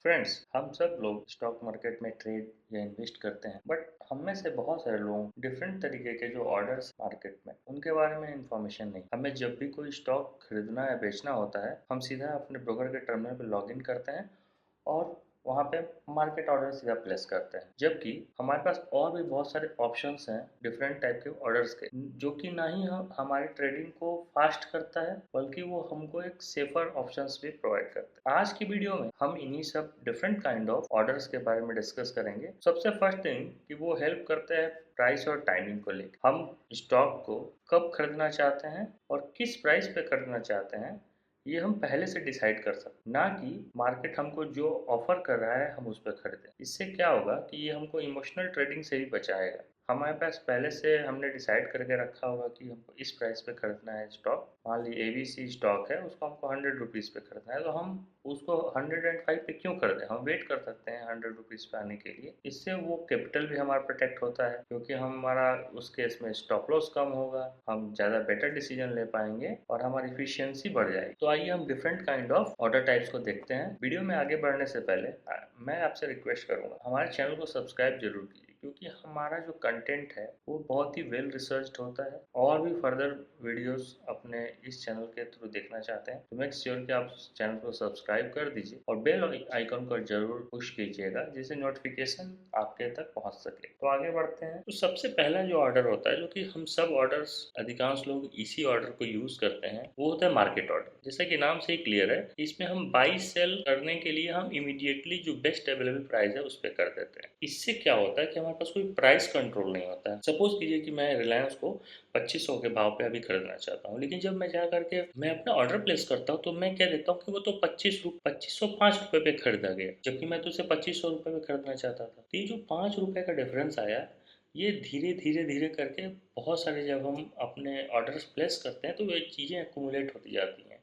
Friends, हम सब लोग स्टॉक मार्केट में ट्रेड या इन्वेस्ट करते हैं, बट हम में से बहुत सारे लोग डिफरेंट तरीके के जो ऑर्डर्स मार्केट में उनके बारे में इंफॉर्मेशन नहीं। हमें जब भी कोई स्टॉक खरीदना या बेचना होता है, हम सीधा अपने ब्रोकर के टर्मिनल पर लॉग इन करते हैं और वहाँ पे मार्केट ऑर्डर सीधा प्लेस करते हैं। जबकि हमारे पास और भी बहुत सारे ऑप्शंस हैं डिफरेंट टाइप के ऑर्डर्स के, जो कि ना ही हम हमारी ट्रेडिंग को फास्ट करता है, बल्कि वो हमको एक सेफर ऑप्शंस भी प्रोवाइड करता है। आज की वीडियो में हम इन्हीं सब डिफरेंट काइंड ऑफ ऑर्डर्स के बारे में डिस्कस करेंगे। सबसे फर्स्ट थिंग कि वो हेल्प करते हैं प्राइस और टाइमिंग को लेकर। हम स्टॉक को कब खरीदना चाहते हैं और किस प्राइस पे खरीदना चाहते हैं, ये हम पहले से डिसाइड कर सकते, ना कि मार्केट हमको जो ऑफर कर रहा है हम उस पर खरीदें। इससे क्या होगा कि ये हमको इमोशनल ट्रेडिंग से भी बचाएगा। हमारे पास पहले से हमने डिसाइड करके रखा होगा कि हमको इस प्राइस पे खरीदना है स्टॉक। मान ली ABC स्टॉक है, उसको हमको 100 रुपीज़ पे खरीदना है, तो हम उसको 105 पे क्यों खरीदें। हम वेट कर सकते हैं 100 रुपीज़ पे आने के लिए। इससे वो कैपिटल भी हमारा प्रोटेक्ट होता है, क्योंकि हमारा उस केस में स्टॉप लॉस कम होगा, हम ज़्यादा बेटर डिसीजन ले पाएंगे और हमारी इफिशियंसी बढ़ जाएगी। तो आइए हम different kind of order types को देखते हैं। वीडियो में आगे बढ़ने से पहले मैं आपसे रिक्वेस्ट करूंगा, हमारे चैनल को सब्सक्राइब जरूर कीजिए, क्योंकि हमारा जो कंटेंट है वो बहुत ही वेल रिसर्च्ड होता है। और भी फर्दर वीडियोस अपने इस चैनल के थ्रू देखना चाहते हैं तो मेक श्योर कि आप चैनल को सब्सक्राइब कर दीजिए और बेल आइकन को जरूर पुश कीजिएगा, जिससे नोटिफिकेशन आपके तक पहुंच सके। तो आगे बढ़ते हैं। तो सबसे पहला जो ऑर्डर होता है, जो कि हम सब ऑर्डर्स अधिकांश लोग इसी ऑर्डर को यूज करते हैं, वो होता है मार्केट ऑर्डर। जैसा कि नाम से ही क्लियर है, इसमें हम बाई सेल करने के लिए हम इमीडिएटली जो बेस्ट अवेलेबल प्राइस है उस पर कर देते हैं। इससे क्या होता है कि हमारे पास कोई प्राइस कंट्रोल नहीं होता है। सपोज कीजिए कि मैं रिलायंस को 2500 के भाव पे अभी खरीदना चाहता हूँ, लेकिन जब मैं जा करके मैं अपना ऑर्डर प्लेस करता हूँ तो मैं क्या देखता हूँ कि वो तो 2505 रुपये पे खरीदा गया, जबकि मैं तो उसे 2500 रुपये में खरीदना चाहता था। तो ये जो 5 रुपये का डिफरेंस आया, ये धीरे धीरे धीरे करके बहुत सारे जब हम अपने ऑर्डर्स प्लेस करते हैं तो ये चीज़ें एक्यूमुलेट होती जाती हैं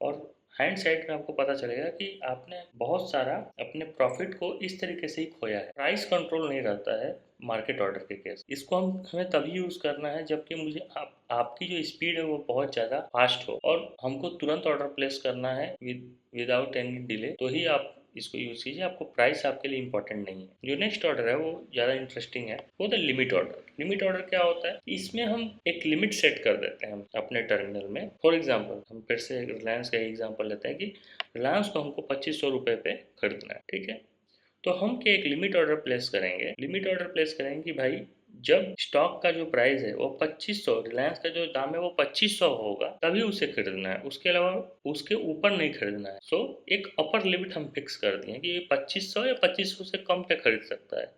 और हैंड साइड में आपको पता चलेगा कि आपने बहुत सारा अपने प्रॉफिट को इस तरीके से ही खोया है। प्राइस कंट्रोल नहीं रहता है मार्केट ऑर्डर के केस। इसको हमें तभी यूज करना है जबकि मुझे आपकी जो स्पीड है वो बहुत ज़्यादा फास्ट हो और हमको तुरंत ऑर्डर प्लेस करना है विदाउट एनी डिले, तो ही आप इसको यूज कीजिए। आपको प्राइस आपके लिए इंपॉर्टेंट नहीं है। जो नेक्स्ट ऑर्डर है वो ज़्यादा इंटरेस्टिंग है, वो the limit order. Limit order क्या होता है? इसमें हम एक लिमिट सेट कर देते हैं हम अपने टर्मिनल में। फॉर एग्जांपल हम फिर से रिलायंस का एग्जांपल लेते हैं कि रिलायंस को हमको 2500 रुपये पे खरीदना है, ठीक है। तो हम क्या एक लिमिट ऑर्डर प्लेस करेंगे। लिमिट ऑर्डर प्लेस करेंगे कि भाई जब स्टॉक का जो प्राइस है वो 2500, रिलायंस का जो दाम है वो 2500 होगा, तभी उसे खरीदना है। उसके अलावा उसके ऊपर नहीं खरीदना है। सो एक अपर लिमिट हम फिक्स कर दिए कि ये 2500 या 2500 से कम पे खरीद सकता है,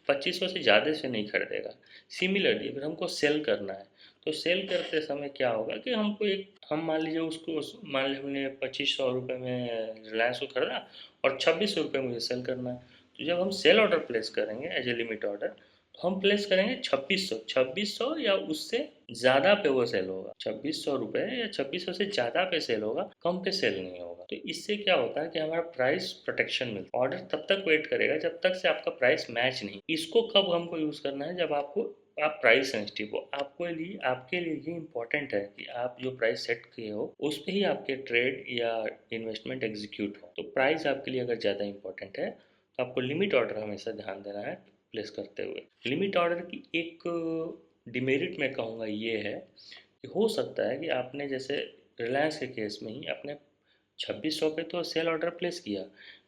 2500 से ज़्यादा से नहीं खरीदेगा। सिमिलरली अगर हमको सेल करना है तो सेल करते समय क्या होगा कि हमको एक हम मान लीजिए मान लीजिए हमने 2500 रुपये में रिलायंस को खरीदा और 2600 रुपये मुझे सेल करना है। तो जब हम सेल ऑर्डर प्लेस करेंगे एज ए लिमिट ऑर्डर, तो हम प्लेस करेंगे 2600 या उससे ज़्यादा पे वो सेल होगा। 2600 रुपये या 2600 से ज़्यादा पे सेल होगा, कम पे सेल नहीं होगा। तो इससे क्या होता है कि हमारा प्राइस प्रोटेक्शन मिलता है। ऑर्डर तब तक वेट करेगा जब तक से आपका प्राइस मैच नहीं। इसको कब हमको यूज़ करना है? जब आप प्राइस सेंसिटिव हो। आपके लिए ये इंपॉर्टेंट है कि आप जो प्राइस सेट किए हो उस पर ही आपके ट्रेड या इन्वेस्टमेंट एग्जीक्यूट हो। तो प्राइस आपके लिए अगर ज़्यादा इंपॉर्टेंट है तो आपको लिमिट ऑर्डर हमेशा ध्यान देना है प्लेस करते हुए। लिमिट ऑर्डर की एक डिमेरिट मैं कहूँगा ये है कि हो सकता है कि आपने जैसे रिलायंस के केस में ही अपने 2600 पे तो सेल ऑर्डर प्लेस किया,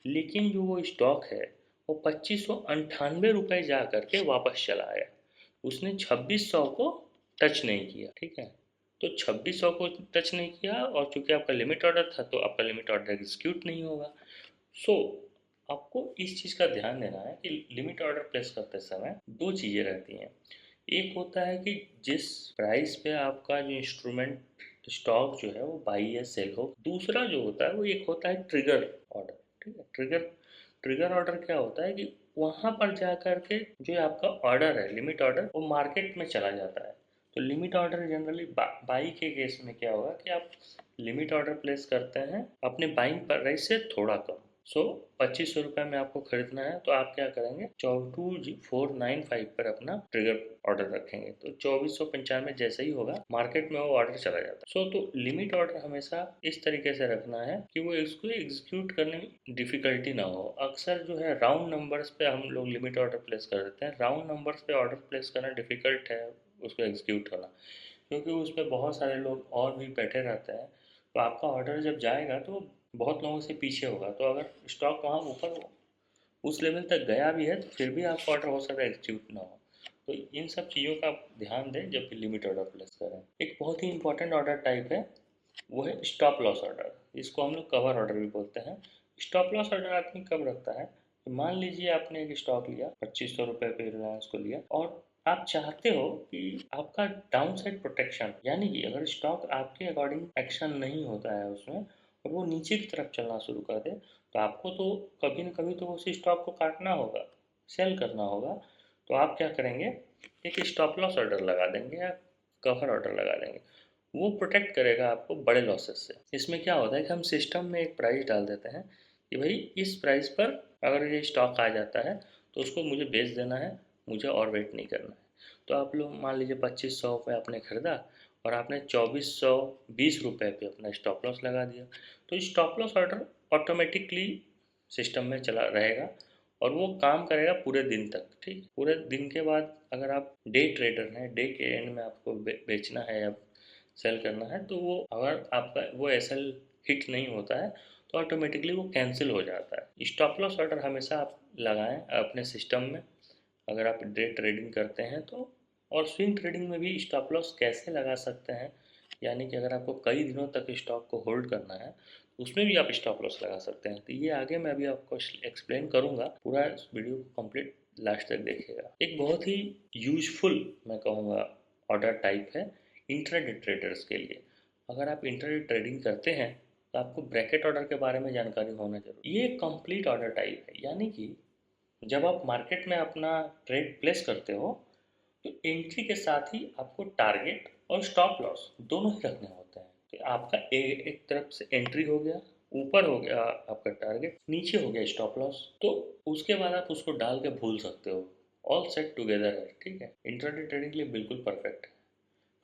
लेकिन जो वो स्टॉक है वो 2598 रुपये जा करके वापस चला आया। उसने 2600 को टच नहीं किया, ठीक है। तो 2600 को टच नहीं किया और चूंकि आपका लिमिट ऑर्डर था तो आपका लिमिट ऑर्डर एग्जीक्यूट नहीं होगा। सो आपको इस चीज़ का ध्यान देना है कि लिमिट ऑर्डर प्लेस करते समय दो चीज़ें रहती हैं। एक होता है कि जिस प्राइस पे आपका जो इंस्ट्रूमेंट स्टॉक जो है वो बाई या सेल हो। दूसरा जो होता है वो एक होता है ट्रिगर ऑर्डर, ठीक है। ट्रिगर ऑर्डर क्या होता है कि वहाँ पर जा कर के जो आपका ऑर्डर है लिमिट ऑर्डर वो मार्केट में चला जाता है। तो लिमिट ऑर्डर जनरली बाई के केस में क्या होगा कि आप लिमिट ऑर्डर प्लेस करते हैं अपने बाइंग प्राइस से थोड़ा कम, सो 2500 रुपये में आपको खरीदना है तो आप क्या करेंगे, 22495 पर अपना ट्रिगर ऑर्डर रखेंगे तो 2495 जैसे ही होगा मार्केट में वो ऑर्डर चला जाता है। सो तो लिमिट ऑर्डर हमेशा इस तरीके से रखना है कि वो इसको एग्जीक्यूट करने में डिफिकल्टी ना हो। अक्सर जो है राउंड नंबर्स पे हम लोग लिमिट ऑर्डर प्लेस कर देते हैं, राउंड नंबर्स पे ऑर्डर प्लेस करना डिफिकल्ट है उसको एग्जीक्यूट करना, क्योंकि उस पर बहुत सारे लोग और भी बैठे रहते हैं। तो आपका ऑर्डर जब जाएगा तो बहुत लोगों से पीछे होगा, तो अगर स्टॉक वहाँ ऊपर उस लेवल तक गया भी है तो फिर भी आपका ऑर्डर हो सकता है एग्जीक्यूट ना हो। तो इन सब चीज़ों का आप ध्यान दें जब भी लिमिट ऑर्डर प्लेस करें। एक बहुत ही इंपॉर्टेंट ऑर्डर टाइप है वो है स्टॉप लॉस ऑर्डर, इसको हम लोग कवर ऑर्डर भी बोलते हैं। स्टॉप लॉस ऑर्डर आदमी कब रखता है, तो मान लीजिए आपने एक स्टॉक लिया 2500 रुपये पे रिलायंस को लिया और आप चाहते हो कि आपका डाउन साइड प्रोटेक्शन, यानी कि अगर स्टॉक आपके अकॉर्डिंग एक्शन नहीं होता है उसमें और वो नीचे की तरफ चलना शुरू कर दे, तो आपको तो कभी न कभी तो उसी स्टॉक को काटना होगा, सेल करना होगा। तो आप क्या करेंगे, एक स्टॉप लॉस ऑर्डर लगा देंगे या कवर ऑर्डर लगा देंगे, वो प्रोटेक्ट करेगा आपको बड़े लॉसेस से। इसमें क्या होता है कि हम सिस्टम में एक प्राइस डाल देते हैं कि भाई इस प्राइस पर अगर ये स्टॉक आ जाता है तो उसको मुझे बेच देना है, मुझे और वेट नहीं करना है। तो आप लोग मान लीजिए 2500 पे आपने खरीदा और आपने 2420 रुपये पे अपना स्टॉप लॉस लगा दिया, तो stop loss order automatically system में चला रहेगा और वो काम करेगा पूरे दिन तक। ठीक, पूरे दिन के बाद अगर आप डे ट्रेडर हैं, डे के एंड में आपको बेचना है या सेल करना है, तो वो अगर आपका वो एसएल हिट नहीं होता है तो ऑटोमेटिकली वो कैंसिल हो जाता है। स्टॉप लॉस ऑर्डर हमेशा आप लगाएं अपने सिस्टम में अगर आप डे ट्रेडिंग करते हैं तो। और स्विंग ट्रेडिंग में भी स्टॉप लॉस कैसे लगा सकते हैं, यानी कि अगर आपको कई दिनों तक स्टॉक को होल्ड करना है तो उसमें भी आप स्टॉप लॉस लगा सकते हैं। तो ये आगे मैं अभी आपको एक्सप्लेन करूँगा, पूरा इस वीडियो को कंप्लीट लास्ट तक देखिएगा। एक बहुत ही यूजफुल मैं कहूँगा ऑर्डर टाइप है इंट्राडे ट्रेडर्स के लिए। अगर आप इंट्राडे ट्रेडिंग करते हैं तो आपको ब्रैकेट ऑर्डर के बारे में जानकारी होना जरूरी। ये कंप्लीट ऑर्डर टाइप है, यानी कि जब आप मार्केट में अपना ट्रेड प्लेस करते हो तो एंट्री के साथ ही आपको टारगेट और स्टॉप लॉस दोनों ही रखने होते हैं। तो आपका एक तरफ से एंट्री हो गया, ऊपर हो गया आपका टारगेट, नीचे हो गया स्टॉप लॉस, तो उसके बाद आप उसको डाल के भूल सकते हो, ऑल सेट टुगेदर है। ठीक है, इंट्राडे ट्रेडिंग के लिए बिल्कुल परफेक्ट है।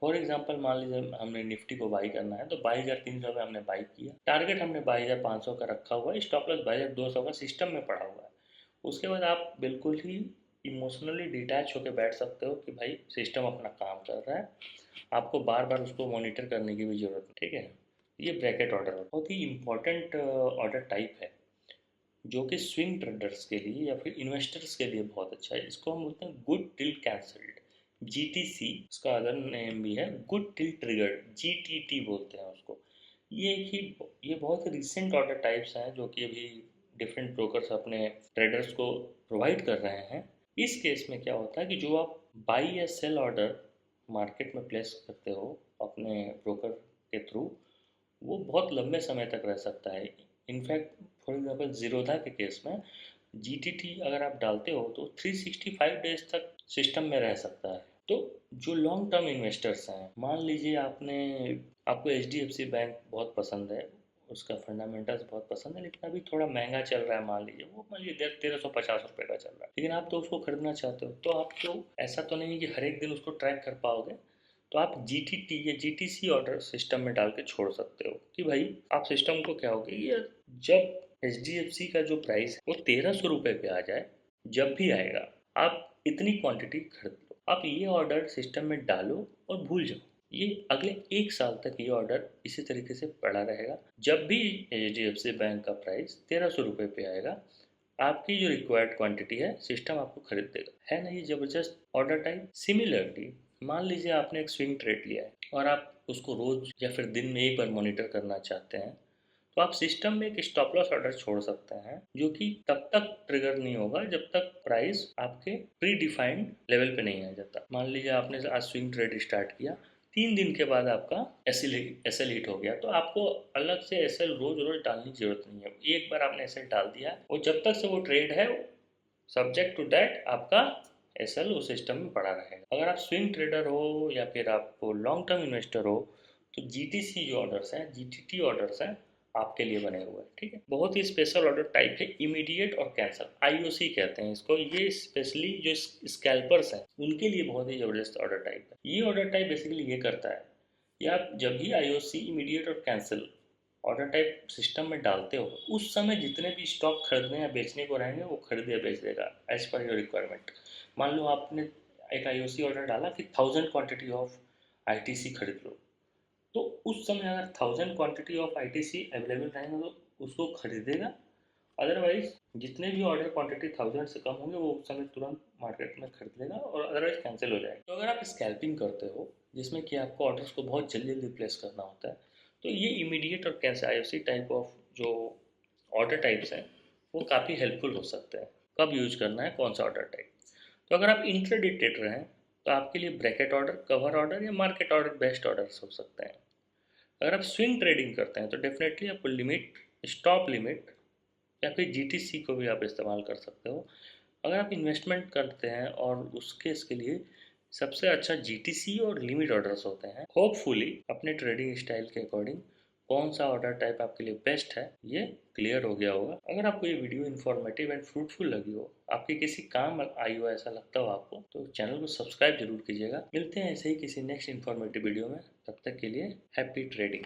फॉर एग्जाम्पल मान लीजिए हमने निफ्टी को बाई करना है तो 22,300 पे हमने बाई किया, टारगेट हमने 22,500 का रखा हुआ है, स्टॉप लॉस 22,200 का सिस्टम में पड़ा हुआ है। उसके बाद आप बिल्कुल ही इमोशनली डिटैच होकर बैठ सकते हो कि भाई सिस्टम अपना काम कर रहा है, आपको बार बार उसको मॉनिटर करने की भी ज़रूरत नहीं। ठीक है, ये ब्रैकेट ऑर्डर बहुत ही इंपॉर्टेंट ऑर्डर टाइप है जो कि स्विंग ट्रेडर्स के लिए या फिर इन्वेस्टर्स के लिए बहुत अच्छा है। इसको हम बोलते हैं गुड टिल कैंसल्ड, जीटीसी इसका अदर नेम भी है, गुड टिल ट्रिगर्ड, जीटीटी बोलते हैं उसको। ये बहुत रिसेंट ऑर्डर टाइप्स हैं जो कि अभी डिफरेंट ब्रोकर्स अपने ट्रेडर्स को प्रोवाइड कर रहे हैं। इस केस में क्या होता है कि जो आप बाई या सेल ऑर्डर मार्केट में प्लेस करते हो अपने ब्रोकर के थ्रू, वो बहुत लंबे समय तक रह सकता है। इनफैक्ट फॉर एग्जांपल जीरोधा के केस में जीटीटी अगर आप डालते हो तो 365 डेज तक सिस्टम में रह सकता है। तो जो लॉन्ग टर्म इन्वेस्टर्स हैं, मान लीजिए आपको एच बैंक बहुत पसंद है, उसका फंडामेंटल्स बहुत पसंद है, लेकिन अभी थोड़ा महंगा चल रहा है, मान लीजिए 1350 रुपये का चल रहा है, लेकिन आप तो उसको खरीदना चाहते हो, तो आप तो ऐसा तो नहीं कि हर एक दिन उसको ट्रैक कर पाओगे, तो आप जीटीटी या जीटीसी ऑर्डर सिस्टम में डाल के छोड़ सकते हो कि भाई आप सिस्टम को क्या होगा ये जब एच का जो प्राइस है वो 1300 रुपये पे आ जाए, जब भी आएगा आप इतनी क्वांटिटी खरीद लो, आप ये ऑर्डर सिस्टम में डालो और भूल जाओ। ये अगले 1 साल तक ये ऑर्डर इसी तरीके से पड़ा रहेगा। जब भी एच बैंक का प्राइस 1300 रुपये पे आएगा, आपकी जो रिक्वायर्ड क्वांटिटी है सिस्टम आपको खरीद देगा। है ना ये जबरदस्त ऑर्डर टाइप। सिमिलरली मान लीजिए आपने एक स्विंग ट्रेड लिया है और आप उसको रोज या फिर दिन में एक बार मॉनिटर करना चाहते हैं, तो आप सिस्टम में एक स्टॉप लॉस ऑर्डर छोड़ सकते हैं जो कि तब तक ट्रिगर नहीं होगा जब तक प्राइस आपके प्री डिफाइंड लेवल पे नहीं आ जाता। मान लीजिए आपने आज स्विंग ट्रेड स्टार्ट किया, 3 दिन के बाद आपका एसएल हिट हो गया, तो आपको अलग से एसएल रोज रोज डालने की जरूरत नहीं है। एक बार आपने एसएल डाल दिया, वो जब तक से वो ट्रेड है सब्जेक्ट टू डैट आपका एसएल उस सिस्टम में पड़ा रहेगा। अगर आप स्विंग ट्रेडर हो या फिर आप लॉन्ग टर्म इन्वेस्टर हो तो जीटीसी जो ऑर्डर्स हैं, जीटीटी ऑर्डर्स हैं, आपके लिए बने हुए हैं, ठीक है। बहुत ही स्पेशल ऑर्डर टाइप है इमीडिएट और कैंसल, आईओसी कहते हैं इसको। ये स्पेशली जो स्कैल्पर्स हैं उनके लिए बहुत ही ज़बरदस्त ऑर्डर टाइप है। ये ऑर्डर टाइप बेसिकली ये करता है कि आप जब भी आईओसी इमीडिएट और कैंसिल ऑर्डर टाइप सिस्टम में डालते हो, उस समय जितने भी स्टॉक खरीदने या बेचने को रहेंगे वो खरीद या बेच देगा एज पर योर रिक्वायरमेंट। मान लो आपने एक आईओसी ऑर्डर डाला कि 1000 क्वांटिटी ऑफ आईटीसी खरीद लो, तो उस समय अगर 1000 क्वांटिटी ऑफ आईटीसी अवेलेबल रहेंगे तो उसको खरीदेगा। अदरवाइज जितने भी ऑर्डर क्वांटिटी 1000 से कम होंगे वो उस समय तुरंत मार्केट में खरीद लेगा और अदरवाइज कैंसिल हो जाएगा। तो अगर आप स्कैल्पिंग करते हो जिसमें कि आपको ऑर्डर्स को बहुत जल्दी जल्दी प्लेस करना होता है, तो ये इमीडिएट और कैंसिल आईओसी टाइप ऑफ जो ऑर्डर टाइप्स हैं वो काफ़ी हेल्पफुल हो सकते हैं। कब यूज करना है कौन सा ऑर्डर टाइप। तो अगर आप इंट्राडे ट्रेडर हैं तो आपके लिए ब्रैकेट ऑर्डर, कवर ऑर्डर या मार्केट ऑर्डर बेस्ट ऑर्डर्स हो सकते हैं। अगर आप स्विंग ट्रेडिंग करते हैं तो डेफिनेटली आपको लिमिट, स्टॉप लिमिट या फिर जीटीसी को भी आप इस्तेमाल कर सकते हो। अगर आप इन्वेस्टमेंट करते हैं और उसके इसके लिए सबसे अच्छा जीटीसी और लिमिट ऑर्डर्स होते हैं। होपफुली अपने ट्रेडिंग स्टाइल के अकॉर्डिंग कौन सा ऑर्डर टाइप आपके लिए बेस्ट है ये क्लियर हो गया होगा। अगर आपको ये वीडियो इन्फॉर्मेटिव एंड फ्रूटफुल लगी हो, आपके किसी काम आई हो ऐसा लगता हो आपको, तो चैनल को सब्सक्राइब जरूर कीजिएगा। मिलते हैं ऐसे ही किसी नेक्स्ट इन्फॉर्मेटिव वीडियो में, तब तक के लिए हैप्पी ट्रेडिंग।